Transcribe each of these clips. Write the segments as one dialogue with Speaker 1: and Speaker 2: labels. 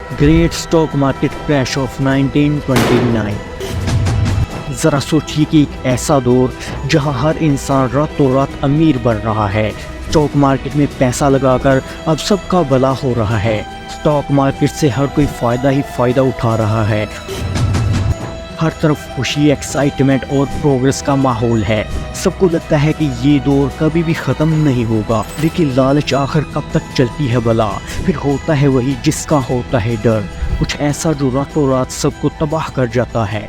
Speaker 1: Great stock market crash of 1929। ज़रा सोचिए कि एक ऐसा दौर जहां हर इंसान रातों रात अमीर बन रहा है। स्टॉक मार्केट में पैसा लगाकर अब सबका भला हो रहा है। स्टॉक मार्केट से हर कोई फ़ायदा ही फ़ायदा उठा रहा है। हर तरफ खुशी, एक्साइटमेंट और प्रोग्रेस का माहौल है। सबको लगता है कि ये दौर कभी भी ख़त्म नहीं होगा, लेकिन लालच आखिर कब तक चलती है भला। फिर होता है वही जिसका होता है डर, कुछ ऐसा जो रातों रात सबको तबाह कर जाता है।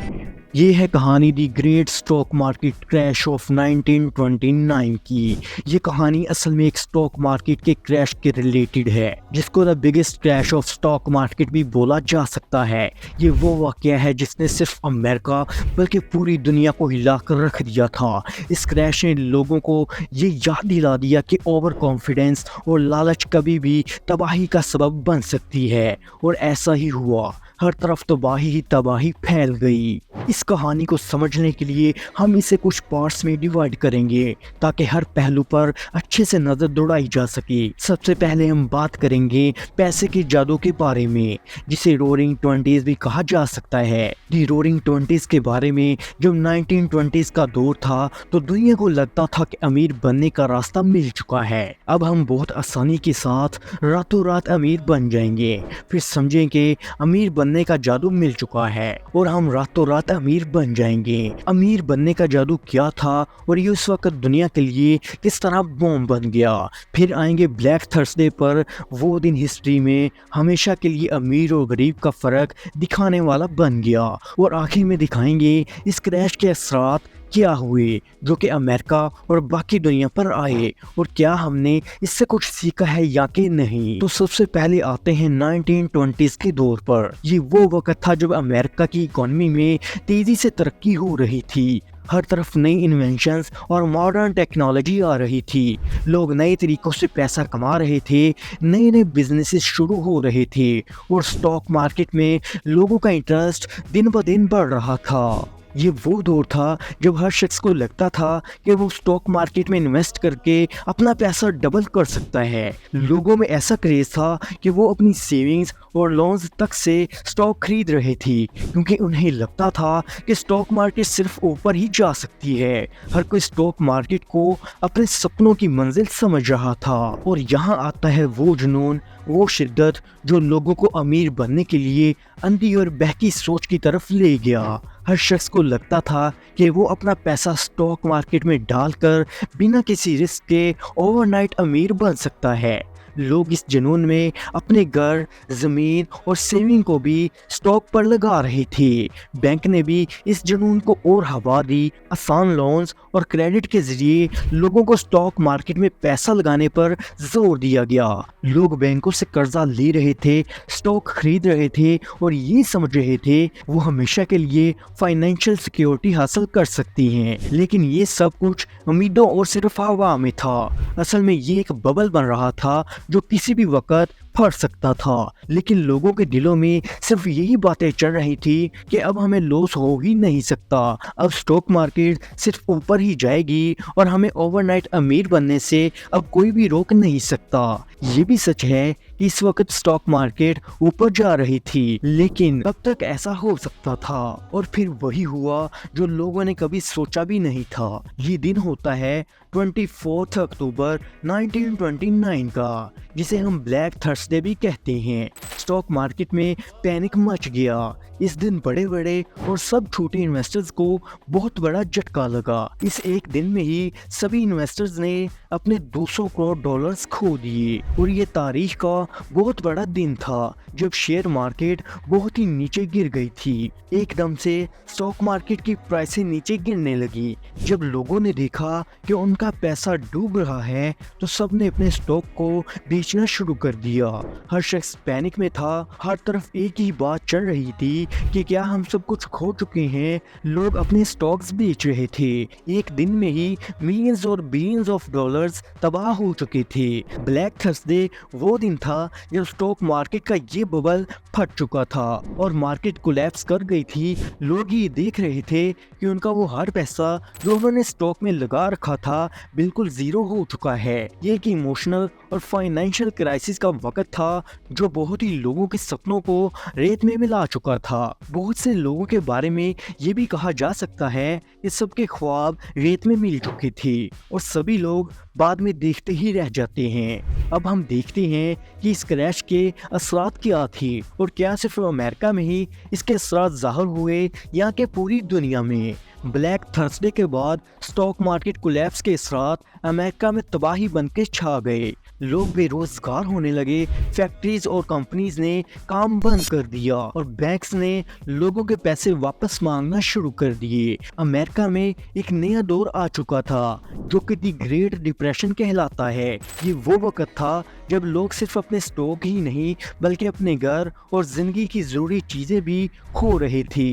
Speaker 1: ये है कहानी the great stock market crash of 1929 की। ये कहानी असल में एक स्टॉक मार्केट के क्रैश के रिलेटेड है, जिसको the biggest crash of stock market भी बोला जा सकता है। ये वो वाकया है जिसने सिर्फ अमेरिका बल्कि पूरी दुनिया को हिलाकर रख दिया था। इस क्रैश ने लोगों को ये याद दिला दिया कि ओवर कॉन्फिडेंस और लालच कभी भी तबाही का सबब बन सकती है, और ऐसा ही हुआ। हर तरफ तबाही ही तबाही फैल गई। इस कहानी को समझने के लिए हम इसे कुछ पार्ट्स में डिवाइड करेंगे, ताकि हर पहलू पर अच्छे से नज़र दौड़ाई जा सके। सबसे पहले हम बात करेंगे पैसे के जादू के बारे में, जिसे रोरिंग ट्वेंटीज़ भी कहा जा सकता है। दी रोरिंग ट्वेंटीज़ के बारे में जब 1920s का दौर था तो दुनिया को लगता था कि अमीर बनने का रास्ता मिल चुका है। अब हम बहुत आसानी के साथ रातों रात अमीर बन जाएंगे। फिर समझें कि अमीर बनने का जादू मिल चुका है और हम रातों रात अमीर बन जाएंगे। अमीर बनने का जादू क्या था और ये उस वक्त दुनिया के लिए किस तरह बॉम्ब बन गया। फिर आएंगे ब्लैक थर्सडे पर, वो दिन हिस्ट्री में हमेशा के लिए अमीर और गरीब का फर्क दिखाने वाला बन गया। और आखिर में दिखाएंगे इस क्रैश के असरात क्या हुए जो कि अमेरिका और बाकी दुनिया पर आए, और क्या हमने इससे कुछ सीखा है या कि नहीं। तो सबसे पहले आते हैं 1920s के दौर पर। ये वो वक्त था जब अमेरिका की इकोनॉमी में तेजी से तरक्की हो रही थी। हर तरफ नई इन्वेंशंस और मॉडर्न टेक्नोलॉजी आ रही थी। लोग नए तरीकों से पैसा कमा रहे थे, नए नए बिजनेसेस शुरू हो रहे थे, और स्टॉक मार्केट में लोगों का इंटरेस्ट दिन ब दिन बढ़ रहा था। ये वो दौर था जब हर शख्स को लगता था कि वो स्टॉक मार्केट में इन्वेस्ट करके अपना पैसा डबल कर सकता है। लोगों में ऐसा क्रेज था कि वो अपनी सेविंग्स और लोन्स तक से स्टॉक खरीद रहे थे, क्योंकि उन्हें लगता था कि स्टॉक मार्केट सिर्फ ऊपर ही जा सकती है। हर कोई स्टॉक मार्केट को अपने सपनों की मंजिल समझ रहा था। और यहाँ आता है वो जुनून, वो शिद्दत जो लोगों को अमीर बनने के लिए अंधी और बहकी सोच की तरफ ले गया। हर शख्स को लगता था कि वो अपना पैसा स्टॉक मार्केट में डालकर बिना किसी रिस्क के ओवरनाइट अमीर बन सकता है। लोग इस जुनून में अपने घर, ज़मीन और सेविंग को भी स्टॉक पर लगा रहे थे। बैंक ने भी इस जुनून को और हवा दी। आसान लोन्स और क्रेडिट के ज़रिए लोगों को स्टॉक मार्केट में पैसा लगाने पर जोर दिया गया। लोग बैंकों से कर्जा ले रहे थे, स्टॉक खरीद रहे थे और ये समझ रहे थे वो हमेशा के लिए फाइनेंशियल सिक्योरिटी हासिल कर सकती हैं। लेकिन ये सब कुछ उम्मीदों और सिर्फ हवा में था। असल में ये एक बबल बन रहा था जो किसी भी वक्त फट सकता था। लेकिन लोगों के दिलों में सिर्फ यही बातें चल रही थी कि अब हमें लॉस हो ही नहीं सकता, अब स्टॉक मार्केट सिर्फ ऊपर ही जाएगी और हमें ओवरनाइट अमीर बनने से अब कोई भी रोक नहीं सकता। ये भी सच है कि इस वक्त स्टॉक मार्केट ऊपर जा रही थी, लेकिन कब तक ऐसा हो सकता था। और फिर वही हुआ जो लोगों ने कभी सोचा भी नहीं था। ये दिन होता है 24 अक्टूबर 1929 का, जिसे हम ब्लैक थर्सडे भी कहते हैं। स्टॉक मार्केट में पैनिक मच गया। इस दिन बड़े बड़े और सब छोटे इन्वेस्टर्स को बहुत बड़ा झटका लगा। इस एक दिन में ही सभी इन्वेस्टर्स ने अपने 200 करोड़ डॉलर्स खो दिए, और ये तारीख का बहुत बड़ा दिन था जब शेयर मार्केट बहुत ही नीचे गिर गई थी। एकदम से स्टॉक मार्केट की प्राइसें नीचे गिरने लगी। जब लोगों ने देखा कि उनका पैसा डूब रहा है तो सबने अपने स्टॉक को बेचना शुरू कर दिया। हर शख्स पैनिक में था। हर तरफ एक ही बात चल रही थी कि क्या हम सब कुछ खो चुके हैं। लोग अपने स्टॉक्स बेच रहे थे। एक दिन में ही मिलियंस और बिलियंस ऑफ डॉलर्स तबाह हो चुके थे। ब्लैक थर्सडे थर्सडे वो दिन था जब स्टॉक मार्केट का ये बबल फट चुका था और मार्केट कोलैप्स कर गई थी। लोग ये देख रहे थे कि उनका वो हर पैसा जो उन्होंने स्टॉक में लगा रखा था बिल्कुल जीरो हो चुका है। ये एक इमोशनल और फाइनेंशियल क्राइसिस का वक्त था जो बहुत ही लोगों के सपनों को रेत में मिला चुका था। बहुत से लोगों के बारे में ये भी कहा जा सकता है कि सबके ख्वाब रेत में मिल चुके थे और सभी लोग बाद में देखते ही रह जाते हैं। अब हम देखते हैं कि इस क्रैश के असरात क्या थे और क्या सिर्फ अमेरिका में ही इसके असरात ज़ाहिर हुए या कि पूरी दुनिया में। ब्लैक थर्सडे के बाद स्टॉक मार्केट कोलैप्स के असरात अमेरिका में तबाही बनके छा गए। लोग बेरोजगार होने लगे, फैक्ट्रीज और कंपनीज ने काम बंद कर दिया और बैंक्स ने लोगों के पैसे वापस मांगना शुरू कर दिए। अमेरिका में एक नया दौर आ चुका था जो कि दी ग्रेट डिप्रेशन कहलाता है। ये वो वक्त था जब लोग सिर्फ अपने स्टॉक ही नहीं बल्कि अपने घर और जिंदगी की जरूरी चीजें भी खो रहे थे।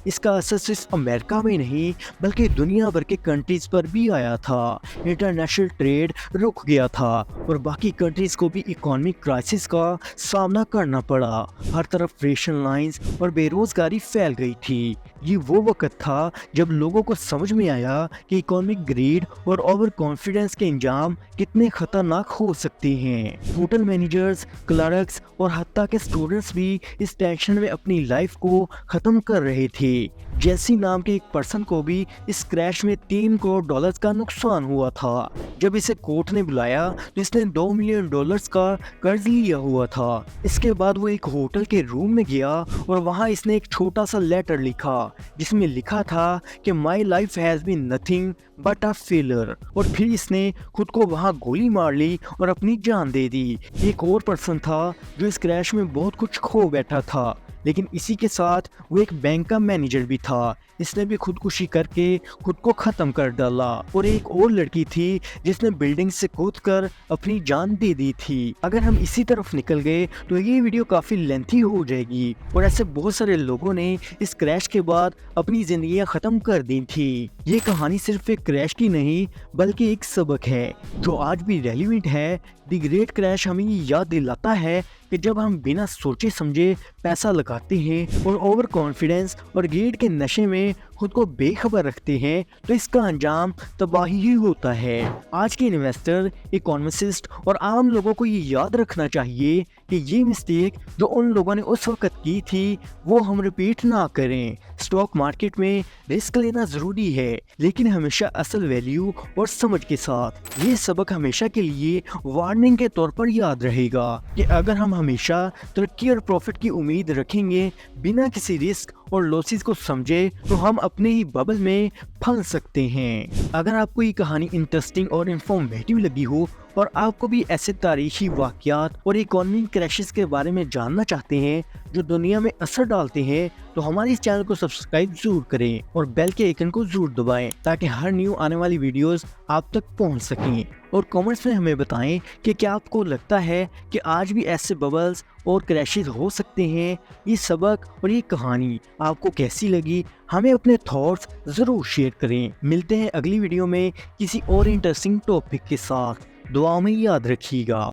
Speaker 1: इसका असर सिर्फ अमेरिका में नहीं बल्कि दुनिया भर के कंट्रीज पर भी आया था। इंटरनेशनल ट्रेड रुक गया था और बाकी कंट्रीज को भी इकोनॉमिक क्राइसिस का सामना करना पड़ा। हर तरफ रेशन लाइंस और बेरोजगारी फैल गई थी। ये वो वक्त था जब लोगों को समझ में आया कि इकोनॉमिक ग्रीड और ओवर कॉन्फिडेंस के अंजाम कितने खतरनाक हो सकते हैं। होटल मैनेजर्स, क्लर्क्स और हत्ता के स्टूडेंट्स भी इस टेंशन में अपनी लाइफ को खत्म कर रहे थे। जैसी नाम के एक पर्सन को भी इस क्रैश में $3 करोड़ का नुकसान हुआ था। जब इसे कोर्ट ने बुलाया तो इसने $2 मिलियन का कर्ज लिया हुआ था। इसके बाद वो एक होटल के रूम में गया और वहाँ इसने एक छोटा सा लेटर लिखा जिसमें लिखा था कि my life has been nothing but a failure. और फिर इसने खुद को वहाँ गोली मार ली और अपनी जान दे दी। एक और पर्सन था जो इस क्रैश में बहुत कुछ खो बैठा था, लेकिन इसी के साथ वो एक बैंक का मैनेजर भी था। इसने भी खुदकुशी करके खुद को खत्म कर डाला। और एक और लड़की थी जिसने बिल्डिंग से कूदकर अपनी जान दे दी थी। अगर हम इसी तरफ निकल गए तो ये वीडियो काफी लेंथी हो जाएगी और ऐसे बहुत सारे लोगों ने इस क्रैश के बाद अपनी जिंदगियां खत्म कर दी थी। ये कहानी सिर्फ एक क्रैश की नहीं बल्कि एक सबक है जो आज भी रेलिवेंट है। द ग्रेट क्रैश हमें ये याद दिलाता है कि जब हम बिना सोचे समझे पैसा लगाते हैं और ओवर कॉन्फिडेंस और ग्रीड के नशे में खुद को बेखबर रखते हैं तो इसका अंजाम तबाही ही होता है। आज के इन्वेस्टर, इकोनॉमिस्ट और आम लोगों को ये याद रखना चाहिए कि ये मिस्टेक जो उन लोगों ने उस वक्त की थी वो हम रिपीट ना करें। स्टॉक मार्केट में रिस्क लेना जरूरी है लेकिन हमेशा असल वैल्यू और समझ के साथ। ये सबक हमेशा के लिए वार्निंग के तौर पर याद रहेगा कि अगर हम हमेशा तरक्की और प्रॉफिट की उम्मीद रखेंगे बिना किसी रिस्क और लॉसेस को समझे तो हम अपने ही बबल में फंस सकते हैं। अगर आपको ये कहानी इंटरेस्टिंग और इंफॉर्मेटिव लगी हो और आपको भी ऐसे तारीखी वाकयात और इकोनॉमिक क्रैशेस के बारे में जानना चाहते हैं जो दुनिया में असर डालते हैं तो हमारे इस चैनल को सब्सक्राइब जरूर करें और बेल के आइकन को जरूर दबाएं ताकि हर न्यू आने वाली वीडियोस आप तक पहुंच सकें। और कमेंट्स में हमें बताएं कि क्या आपको लगता है कि आज भी ऐसे बबल्स और क्रैशेस हो सकते हैं। ये सबक और ये कहानी आपको कैसी लगी हमें अपने थॉट्स ज़रूर शेयर करें। मिलते हैं अगली वीडियो में किसी और इंटरेस्टिंग टॉपिक के साथ। दुआ में याद रखिएगा।